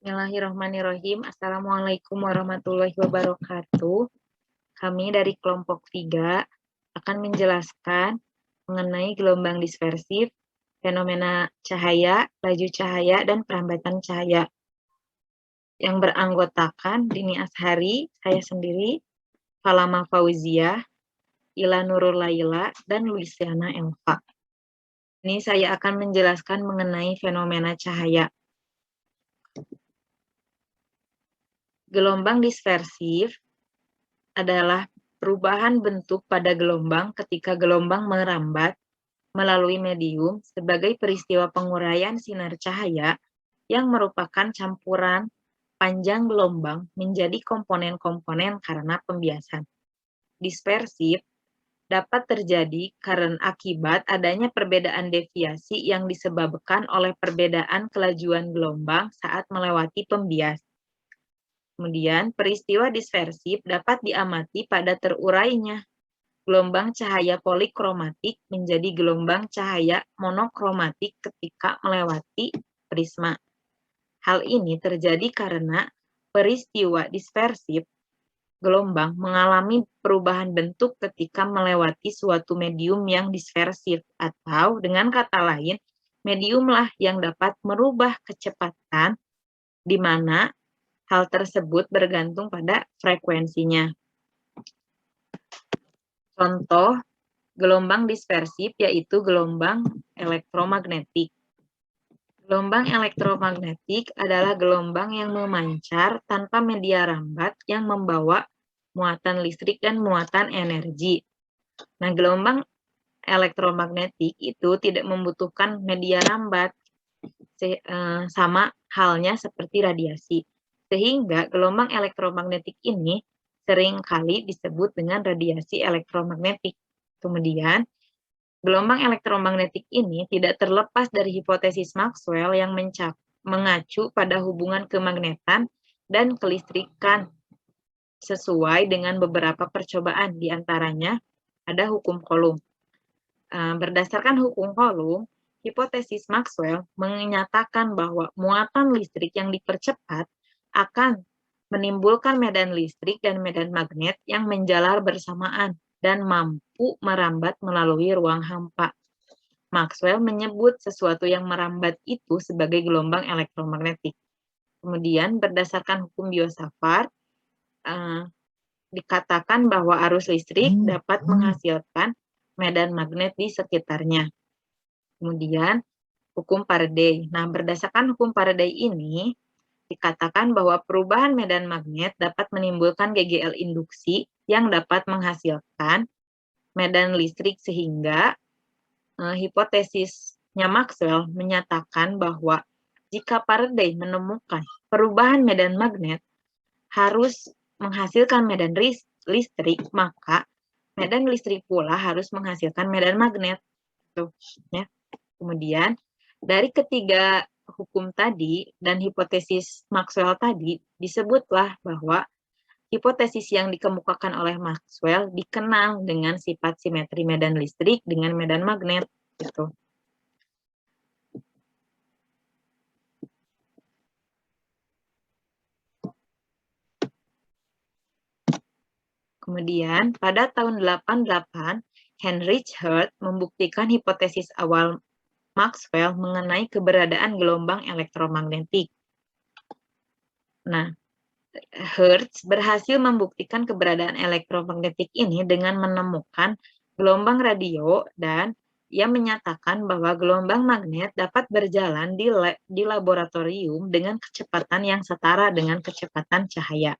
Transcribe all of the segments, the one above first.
Bismillahirrahmanirrahim. Assalamualaikum warahmatullahi wabarakatuh. Kami dari kelompok 3 akan menjelaskan mengenai gelombang dispersif, fenomena cahaya, laju cahaya, dan perambatan cahaya. Yang beranggotakan Dini Ashari, saya sendiri, Falama Fauziah, Ila Nurul Laila, dan Luisiana Elva. Ini saya akan menjelaskan mengenai fenomena cahaya. Gelombang dispersif adalah perubahan bentuk pada gelombang ketika gelombang merambat melalui medium sebagai peristiwa penguraian sinar cahaya yang merupakan campuran panjang gelombang menjadi komponen-komponen karena pembiasan. Dispersif dapat terjadi karena akibat adanya perbedaan deviasi yang disebabkan oleh perbedaan kelajuan gelombang saat melewati pembias. Kemudian, peristiwa dispersif dapat diamati pada terurainya gelombang cahaya polikromatik menjadi gelombang cahaya monokromatik ketika melewati prisma. Hal ini terjadi karena peristiwa dispersif gelombang mengalami perubahan bentuk ketika melewati suatu medium yang dispersif, atau dengan kata lain, mediumlah yang dapat merubah kecepatan di mana hal tersebut bergantung pada frekuensinya. Contoh gelombang dispersif yaitu gelombang elektromagnetik. Gelombang elektromagnetik adalah gelombang yang memancar tanpa media rambat yang membawa muatan listrik dan muatan energi. Nah, gelombang elektromagnetik itu tidak membutuhkan media rambat, sama halnya seperti radiasi. Sehingga gelombang elektromagnetik ini seringkali disebut dengan radiasi elektromagnetik. Kemudian, gelombang elektromagnetik ini tidak terlepas dari hipotesis Maxwell yang mengacu pada hubungan kemagnetan dan kelistrikan sesuai dengan beberapa percobaan, di antaranya ada hukum Coulomb. Berdasarkan hukum Coulomb, hipotesis Maxwell menyatakan bahwa muatan listrik yang dipercepat akan menimbulkan medan listrik dan medan magnet yang menjalar bersamaan dan mampu merambat melalui ruang hampa. Maxwell menyebut sesuatu yang merambat itu sebagai gelombang elektromagnetik. Kemudian berdasarkan hukum Biot-Savart, dikatakan bahwa arus listrik dapat menghasilkan medan magnet di sekitarnya. Kemudian hukum Faraday. Nah, berdasarkan hukum Faraday ini, dikatakan bahwa perubahan medan magnet dapat menimbulkan GGL induksi yang dapat menghasilkan medan listrik, sehingga hipotesisnya Maxwell menyatakan bahwa jika Faraday menemukan perubahan medan magnet harus menghasilkan medan listrik, maka medan listrik pula harus menghasilkan medan magnet. Tuh, ya. Kemudian dari ketiga hukum tadi dan hipotesis Maxwell tadi, disebutlah bahwa hipotesis yang dikemukakan oleh Maxwell dikenal dengan sifat simetri medan listrik dengan medan magnet. Gitu. Kemudian pada tahun 88, Heinrich Hertz membuktikan hipotesis awal Maxwell mengenai keberadaan gelombang elektromagnetik. Nah, Hertz berhasil membuktikan keberadaan elektromagnetik ini dengan menemukan gelombang radio, dan ia menyatakan bahwa gelombang magnet dapat berjalan di laboratorium dengan kecepatan yang setara dengan kecepatan cahaya.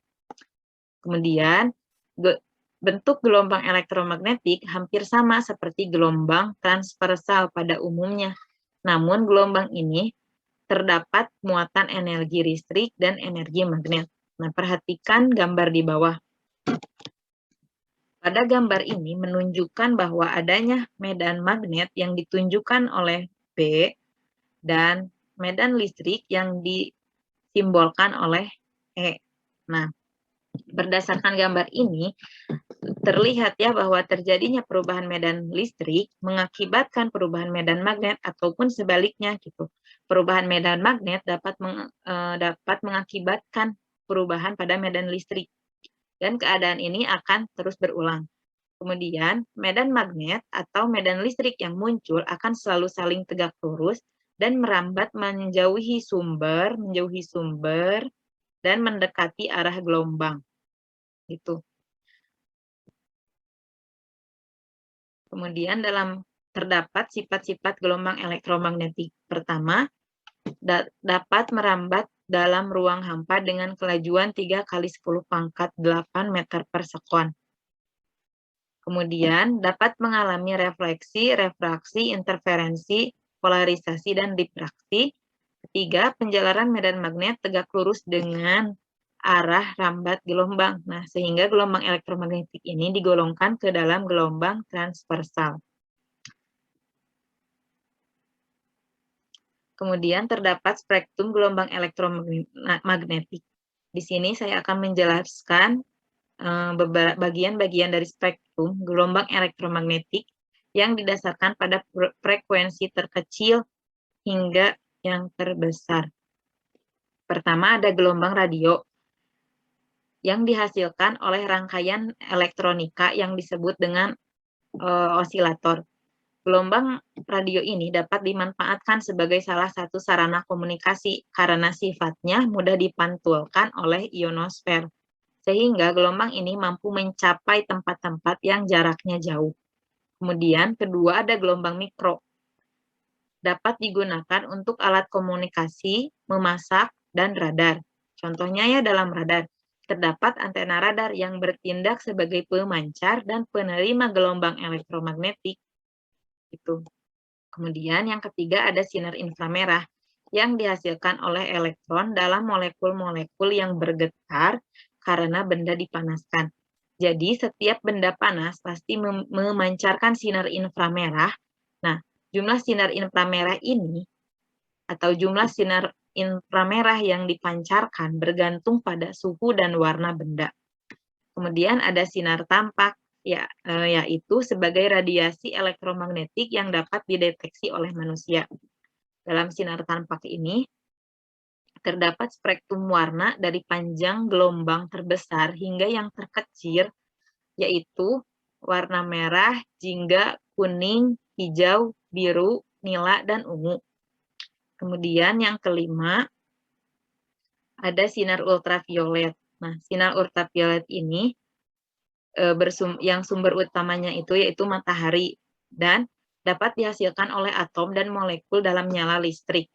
Kemudian, bentuk gelombang elektromagnetik hampir sama seperti gelombang transversal pada umumnya. Namun gelombang ini terdapat muatan energi listrik dan energi magnet. Nah, perhatikan gambar di bawah. Pada gambar ini menunjukkan bahwa adanya medan magnet yang ditunjukkan oleh B dan medan listrik yang disimbolkan oleh E. Nah, berdasarkan gambar ini, terlihat ya bahwa terjadinya perubahan medan listrik mengakibatkan perubahan medan magnet ataupun sebaliknya gitu. Perubahan medan magnet dapat mengakibatkan perubahan pada medan listrik dan keadaan ini akan terus berulang. Kemudian, medan magnet atau medan listrik yang muncul akan selalu saling tegak lurus dan merambat menjauhi sumber dan mendekati arah gelombang. Gitu. Kemudian terdapat sifat-sifat gelombang elektromagnetik. Pertama, dapat merambat dalam ruang hampa dengan kelajuan 3 kali 10 pangkat 8 meter per sekon. Kemudian dapat mengalami refleksi, refraksi, interferensi, polarisasi, dan difraksi. Ketiga, penjalaran medan magnet tegak lurus dengan arah rambat gelombang. Nah, sehingga gelombang elektromagnetik ini digolongkan ke dalam gelombang transversal. Kemudian terdapat spektrum gelombang elektromagnetik. Di sini saya akan menjelaskan bagian-bagian dari spektrum gelombang elektromagnetik yang didasarkan pada frekuensi terkecil hingga yang terbesar. Pertama ada gelombang radio yang dihasilkan oleh rangkaian elektronika yang disebut dengan osilator. Gelombang radio ini dapat dimanfaatkan sebagai salah satu sarana komunikasi karena sifatnya mudah dipantulkan oleh ionosfer, sehingga gelombang ini mampu mencapai tempat-tempat yang jaraknya jauh. Kemudian kedua ada gelombang mikro. Dapat digunakan untuk alat komunikasi, memasak, dan radar. Contohnya ya dalam radar, terdapat antena radar yang bertindak sebagai pemancar dan penerima gelombang elektromagnetik. Itu. Kemudian yang ketiga ada sinar inframerah yang dihasilkan oleh elektron dalam molekul-molekul yang bergetar karena benda dipanaskan. Jadi setiap benda panas pasti memancarkan sinar inframerah. Nah, jumlah sinar inframerah ini atau jumlah sinar inframerah yang dipancarkan bergantung pada suhu dan warna benda. Kemudian ada sinar tampak, yaitu sebagai radiasi elektromagnetik yang dapat dideteksi oleh manusia. Dalam sinar tampak ini, terdapat spektrum warna dari panjang gelombang terbesar hingga yang terkecil, yaitu warna merah, jingga, kuning, hijau, biru, nila, dan ungu. Kemudian yang kelima, ada sinar ultraviolet. Nah, sinar ultraviolet ini yang sumber utamanya itu yaitu matahari dan dapat dihasilkan oleh atom dan molekul dalam nyala listrik.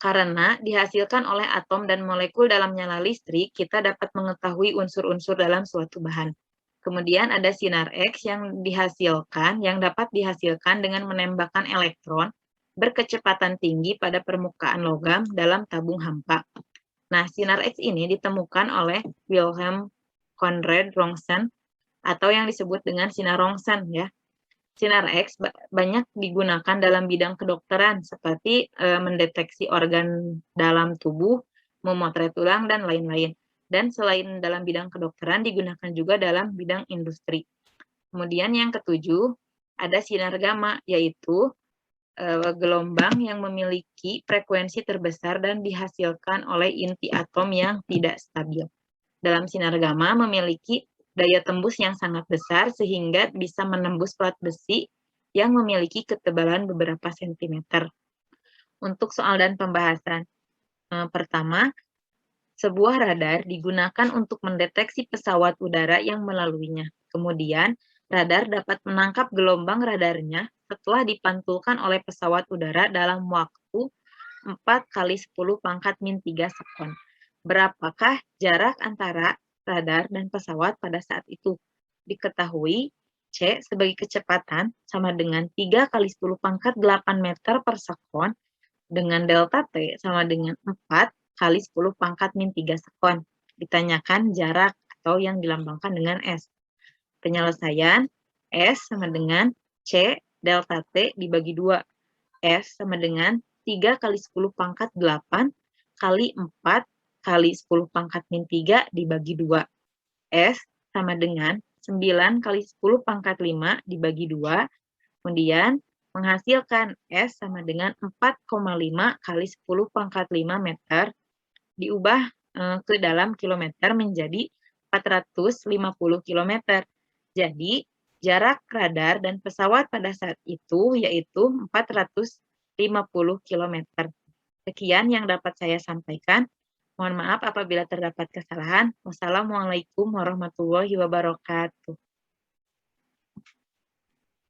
Karena dihasilkan oleh atom dan molekul dalam nyala listrik, kita dapat mengetahui unsur-unsur dalam suatu bahan. Kemudian ada sinar X yang dapat dihasilkan dengan menembakkan elektron berkecepatan tinggi pada permukaan logam dalam tabung hampa. Nah, sinar X ini ditemukan oleh Wilhelm Conrad Rontgen atau yang disebut dengan sinar Rontgen ya. Sinar X banyak digunakan dalam bidang kedokteran seperti mendeteksi organ dalam tubuh, memotret tulang, dan lain-lain. Dan selain dalam bidang kedokteran, digunakan juga dalam bidang industri. Kemudian yang ketujuh, ada sinar gamma, yaitu gelombang yang memiliki frekuensi terbesar dan dihasilkan oleh inti atom yang tidak stabil. Dalam sinar gamma memiliki daya tembus yang sangat besar sehingga bisa menembus plat besi yang memiliki ketebalan beberapa sentimeter. Untuk soal dan pembahasan. Pertama, sebuah radar digunakan untuk mendeteksi pesawat udara yang melaluinya. Kemudian, radar dapat menangkap gelombang radarnya setelah dipantulkan oleh pesawat udara dalam waktu 4 kali 10 pangkat min 3 sekon. Berapakah jarak antara radar dan pesawat pada saat itu? Diketahui C sebagai kecepatan sama dengan 3 kali 10 pangkat 8 meter per sekon dengan delta T sama dengan 4 kali 10 pangkat min 3 sekon. Ditanyakan jarak atau yang dilambangkan dengan S. Penyelesaian S sama dengan C delta T dibagi 2. S sama dengan 3 kali 10 pangkat 8 kali 4 kali 10 pangkat min 3 dibagi 2. S sama dengan 9 kali 10 pangkat 5 dibagi 2, kemudian menghasilkan S sama dengan 4,5 kali 10 pangkat 5 meter, diubah ke dalam kilometer menjadi 450 kilometer. Jadi, jarak radar dan pesawat pada saat itu yaitu 450 kilometer. Sekian yang dapat saya sampaikan. Mohon maaf apabila terdapat kesalahan. Wassalamualaikum warahmatullahi wabarakatuh.